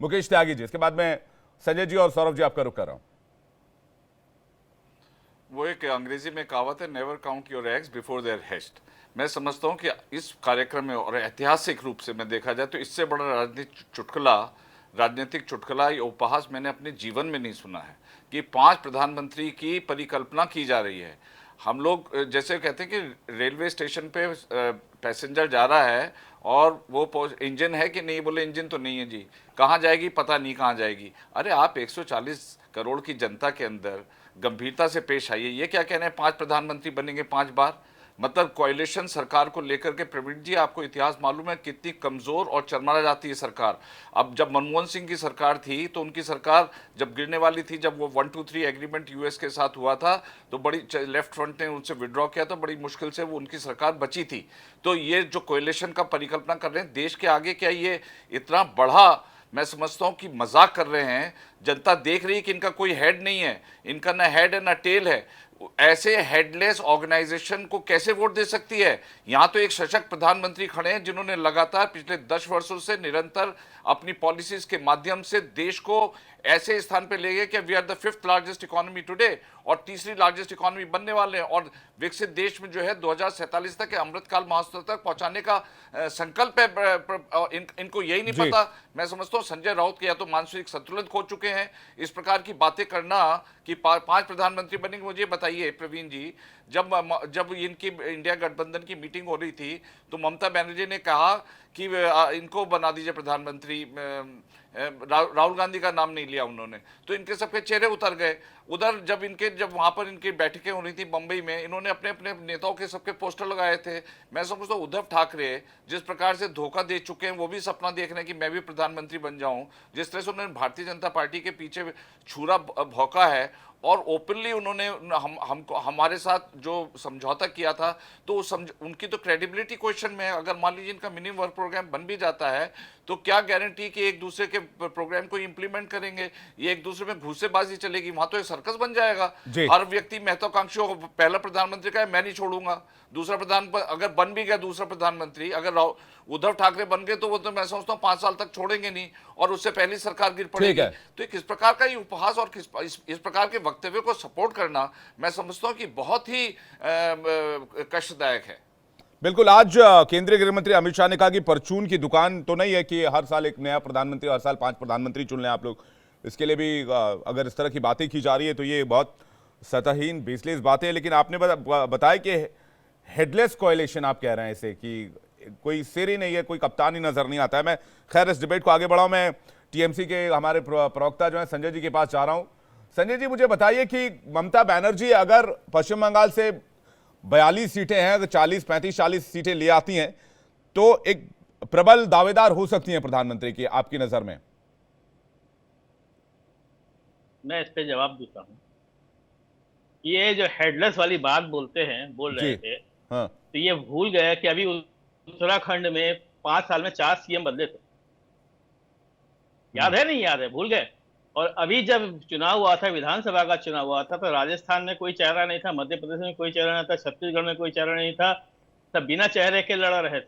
मुकेश त्यागी जी, इसके बाद में संजय जी और सौरभ जी आपका रुख कर रहा हूं। वो एक अंग्रेजी में कहावत है, never count your eggs before they're hatched. मैं समझता हूँ कि इस कार्यक्रम में और ऐतिहासिक रूप से मैं देखा जाए तो इससे बड़ा राजनीतिक चुटकुला या उपहास मैंने अपने जीवन में नहीं सुना है कि 5 प्रधानमंत्री की परिकल्पना की जा रही है। हम लोग जैसे कहते हैं कि रेलवे स्टेशन पे पैसेंजर जा रहा है और वो इंजन है कि नहीं, बोले इंजन तो नहीं है जी, कहाँ जाएगी पता नहीं कहाँ जाएगी। अरे आप 140 करोड़ की जनता के अंदर गंभीरता से पेश आइए। ये क्या कहना है 5 प्रधानमंत्री बनेंगे 5 बार, मतलब कोalition सरकार को लेकर के। प्रवीण जी, आपको इतिहास मालूम है कितनी कमजोर और चरमरा जाती है सरकार। अब जब मनमोहन सिंह की सरकार थी तो उनकी सरकार जब गिरने वाली थी, जब वो 1-2-3 एग्रीमेंट यूएस के साथ हुआ था तो बड़ी लेफ्ट फ्रंट ने उनसे विड्रॉ किया तो बड़ी मुश्किल से वो उनकी सरकार बची थी। तो ये जो कोalition का परिकल्पना कर रहे हैं देश के आगे, क्या ये इतना बड़ा, मैं समझता हूं कि मजाक कर रहे हैं। जनता देख रही है कि इनका कोई हेड नहीं है, इनका ना हेड है ना टेल है। ऐसे हेडलेस ऑर्गेनाइजेशन को कैसे वोट दे सकती है? यहां तो एक सशक्त प्रधानमंत्री खड़े हैं जिन्होंने लगातार पिछले 10 वर्षों से निरंतर अपनी पॉलिसीज के माध्यम से देश को ऐसे स्थान पे ले गए कि we are the 5th largest economy today और तीसरी लार्जेस्ट इकोनॉमी बनने वाले हैं। और विकसित देश में जो है 2047 तक अमृतकाल महोत्सव तक पहुंचाने का संकल्प है। इनको यही नहीं पता। मैं समझता हूँ संजय राउत के या तो मानसिक संतुलन खो चुके हैं। इस प्रकार की बातें करना कि 5 प्रधानमंत्री बनेंगे, मुझे बताइए प्रवीण जी, जब इनकी इंडिया गठबंधन की मीटिंग हो रही थी तो ममता बनर्जी ने कहा कि इनको बना दीजिए प्रधानमंत्री, राहुल गांधी का नाम नहीं लिया उन्होंने, तो इनके सबके चेहरे उतर गए। उधर जब वहां पर इनकी बैठकें हो रही थी बंबई में, इन्होंने अपने अपने नेताओं के सबके पोस्टर लगाए थे। मैं समझता हूँ उद्धव ठाकरे जिस प्रकार से धोखा दे चुके हैं, वो भी सपना देख रहे हैं कि मैं भी प्रधानमंत्री बन जाऊं। जिस तरह से उन्होंने भारतीय जनता पार्टी के पीछे छुरा भौंका है और ओपनली उन्होंने हमको हमारे साथ जो समझौता किया था, तो उनकी तो क्रेडिबिलिटी क्वेश्चन में है। अगर मान लीजिए इनका मिनिमम वर्क प्रोग्राम बन भी जाता है तो क्या गारंटी कि एक दूसरे के प्रोग्राम को इंप्लीमेंट करेंगे? ये एक दूसरे में घूसेबाजी चलेगी, वहां तो एक सर्कस बन जाएगा। हर व्यक्ति महत्वाकांक्षी होगा, पहला प्रधानमंत्री का है मैं नहीं छोड़ूंगा, दूसरा अगर बन भी गया दूसरा प्रधानमंत्री, अगर उद्धव ठाकरे बन गए तो वो तो मैं समझता हूँ 5 साल तक छोड़ेंगे नहीं और उससे पहली सरकार गिर पड़ेगी। तो किस प्रकार का ये उपहास और इस प्रकार के वक्तव्य को सपोर्ट करना मैं समझता हूँ कि बहुत ही कष्टदायक है। बिल्कुल। आज केंद्रीय गृह मंत्री अमित शाह ने कहा कि परचून की दुकान तो नहीं है कि हर साल एक नया प्रधानमंत्री, हर साल 5 प्रधानमंत्री चुन लें आप लोग। इसके लिए भी अगर इस तरह की बातें की जा रही है तो ये बहुत सतहीन बेसलेस बातें हैं। लेकिन आपने बताया कि हेडलेस कोएलिशन आप कह रहे हैं इसे, कि कोई सिर ही नहीं है, कोई कप्तान ही नजर नहीं आता है। मैं खैर इस डिबेट को आगे बढ़ाऊं, मैं टीएमसी के हमारे प्रवक्ता जो है संजय जी के पास जा रहा हूं। संजय जी, मुझे बताइए कि ममता बनर्जी अगर पश्चिम बंगाल से 42 सीटें हैं, अगर 40 सीटें ले आती हैं तो एक प्रबल दावेदार हो सकती हैं प्रधानमंत्री की, आपकी नजर में? मैं इस पे जवाब देता हूं। ये जो हेडलेस वाली बात बोल रहे थे, हाँ। तो ये भूल गए कि अभी उत्तराखंड में 5 साल में 4 सीएम बदले थे। याद है? नहीं याद है? भूल गए। और अभी जब चुनाव हुआ था, विधानसभा का चुनाव हुआ था, तो राजस्थान में कोई चेहरा नहीं था, मध्य प्रदेश में कोई चेहरा नहीं था, छत्तीसगढ़ में कोई चेहरा नहीं था, सब बिना चेहरे के लड़ रहे थे।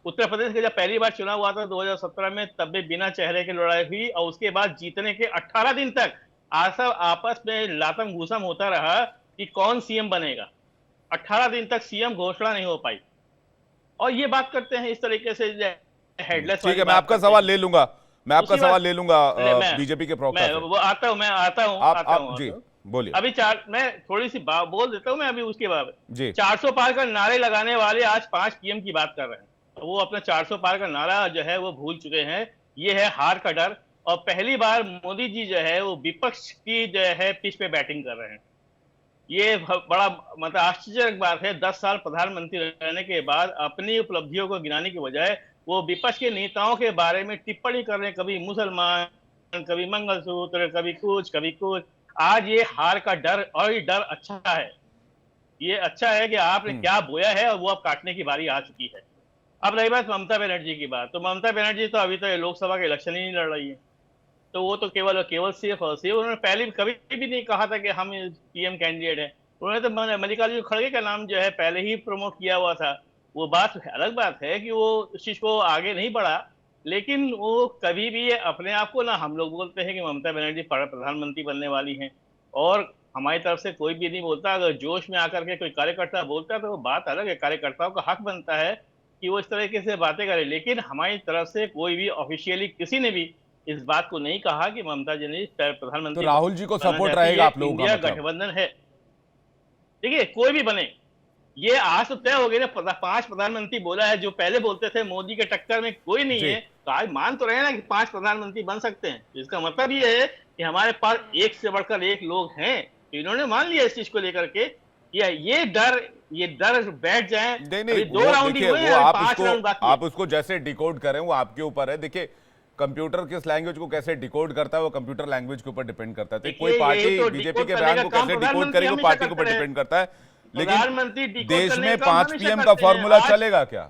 उत्तर प्रदेश के जब पहली बार चुनाव हुआ था 2017 में, तब भी बिना चेहरे के लड़ाई हुई और उसके बाद जीतने के 18 दिन तक आपस में लातम घूसम होता रहा कि कौन सीएम बनेगा। 18 दिन तक सीएम घोषणा नहीं हो पाई। और ये बात करते हैं इस तरीके से हेडलेस। ठीक है, मैं आपका सवाल ले लूंगा, बीजेपी के प्रवक्ता से। वो आता हूं, मैं आता हूं जी बोलिए। अभी मैं थोड़ी सी बात बोल देता हूं मैं अभी उसके बाद। 400 पार का नारे लगाने वाले आज 5 पीएम की बात कर रहे हैं, तो वो अपना 400 पार का नारा जो है वो भूल चुके हैं। ये है हार का डर। और पहली बार मोदी जी जो है वो विपक्ष की जो है पिच पे बैटिंग कर रहे हैं। ये बड़ा मतलब आश्चर्यजनक बात है। 10 साल प्रधानमंत्री रहने के बाद अपनी उपलब्धियों को गिनाने के बजाय वो विपक्ष के नेताओं के बारे में टिप्पणी कर रहे हैं, कभी मुसलमान, कभी मंगलसूत्र, कभी कुछ। आज ये हार का डर, और ये डर अच्छा है। ये अच्छा है कि आपने क्या बोया है और वो अब काटने की बारी आ चुकी है। अब रही बात ममता बनर्जी की बात, तो ममता बनर्जी तो अभी तो लोकसभा के इलेक्शन ही नहीं लड़ रही है, तो वो तो केवल सिर्फ उन्होंने पहले कभी भी नहीं कहा था कि हम पीएम कैंडिडेट हैं। उन्होंने तो मल्लिकार्जुन खड़गे का नाम जो है पहले ही प्रमोट किया हुआ था। वो बात अलग बात है कि वो उस चीज को आगे नहीं बढ़ा, लेकिन वो कभी भी अपने आप को ना, हम लोग बोलते हैं कि ममता बनर्जी प्रधानमंत्री बनने वाली हैं, और हमारी तरफ से कोई भी नहीं बोलता। अगर जोश में आकर के कोई कार्यकर्ता बोलता है तो वो बात अलग है, कार्यकर्ताओं का हक बनता है कि वो इस तरीके से बातें करे, लेकिन हमारी तरफ से कोई भी ऑफिशियली किसी ने भी इस बात को नहीं कहा कि ममता जी प्रधानमंत्री। तो राहुल जी को सपोर्ट रहेगा आप लोगों का इंडिया मतलब? गठबंधन है, देखिए कोई भी बने, ये आज तो तय हो गई ना। 5 प्रधानमंत्री बोला है, जो पहले बोलते थे मोदी के टक्कर में कोई नहीं है, तो आज मान तो रहे ना कि 5 प्रधानमंत्री बन सकते हैं। इसका मतलब ये है कि हमारे पास एक से बढ़कर एक लोग हैं। तो इन्होंने मान लिया इस चीज को लेकर के, ये डर बैठ जाए। नहीं, दो राउंड ही हुए हैं, 5 राउंड बाकी। आप उसको जैसे डिकोड करें वो आपके ऊपर है। देखिए, कंप्यूटर किस लैंग्वेज को कैसे डिकोड करता है वो कंप्यूटर लैंग्वेज के ऊपर डिपेंड करता है। तो कोई पार्टी बीजेपी के बयान को कैसे डिकोड करेगी वो पार्टी के ऊपर डिपेंड करता है। लेकिन देश में 5 पीएम का फॉर्मूला चलेगा क्या?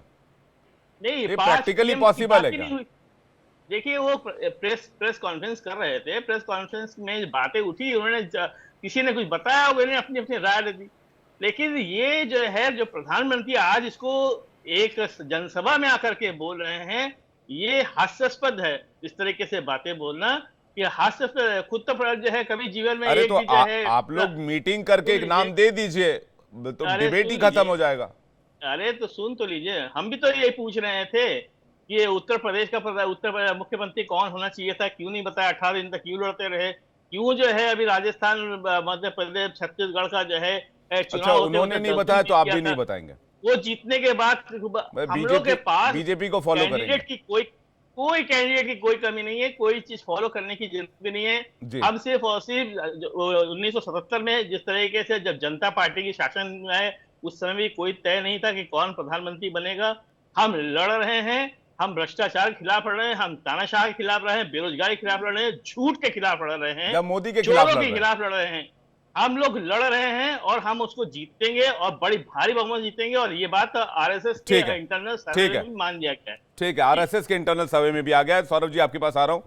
नहीं, ये प्रैक्टिकली पॉसिबल है क्या? देखिए, वो प्रेस कॉन्फ्रेंस कर रहे थे, प्रेस कॉन्फ्रेंस में बातें उठी, उन्होंने किसी ने कुछ बताया, उन्होंने अपनी अपनी राय दे दी। लेकिन ये जो है, जो प्रधानमंत्री आज इसको एक जनसभा में आकर के बोल रहे हैं, ये हास्यास्पद है। इस तरीके से बातें बोलना ये हास्यास्पद। खुद तो जो है कभी जीवन में अरे एक तो भी जो है, आप लोग मीटिंग करके एक नाम दे दीजिए, तो डिबेट ही खत्म हो जाएगा। अरे तो सुन तो लीजिए, हम भी तो यही पूछ रहे थे कि उत्तर प्रदेश मुख्यमंत्री कौन होना चाहिए था, क्यों नहीं बताया? 18 दिन तक क्यों लड़ते रहे? क्यों जो है अभी राजस्थान, मध्य प्रदेश, छत्तीसगढ़ का जो है चुनाव होते उन्होंने नहीं बताया तो आप भी नहीं बताएंगे? वो जीतने के बाद हम लोग के पास बीजेपी को फॉलो कैंडिडेट की कोई कैंडिडेट की कोई कमी नहीं है, कोई चीज फॉलो करने की जरूरत भी नहीं है। हम सिर्फ और सिर्फ 1977 में जिस तरीके से जब जनता पार्टी की शासन में आए, उस समय भी कोई तय नहीं था कि कौन प्रधानमंत्री बनेगा। हम लड़ रहे हैं, हम भ्रष्टाचार के खिलाफ लड़ रहे हैं, हम तानाशाह के खिलाफ लड़ रहे हैं, बेरोजगारी के खिलाफ लड़ रहे हैं, झूठ के खिलाफ लड़ रहे हैं, या मोदी के खिलाफ लड़ रहे हैं। हम लोग लड़ रहे हैं और हम उसको जीतेंगे, और बड़ी भारी बहुमत जीतेंगे। और ये बात आरएसएस के इंटरनल सर्वे में मान लिया गया है। ठीक है, आरएसएस के इंटरनल सर्वे में भी आ गया है। सौरभ जी आपके पास आ रहा हूं।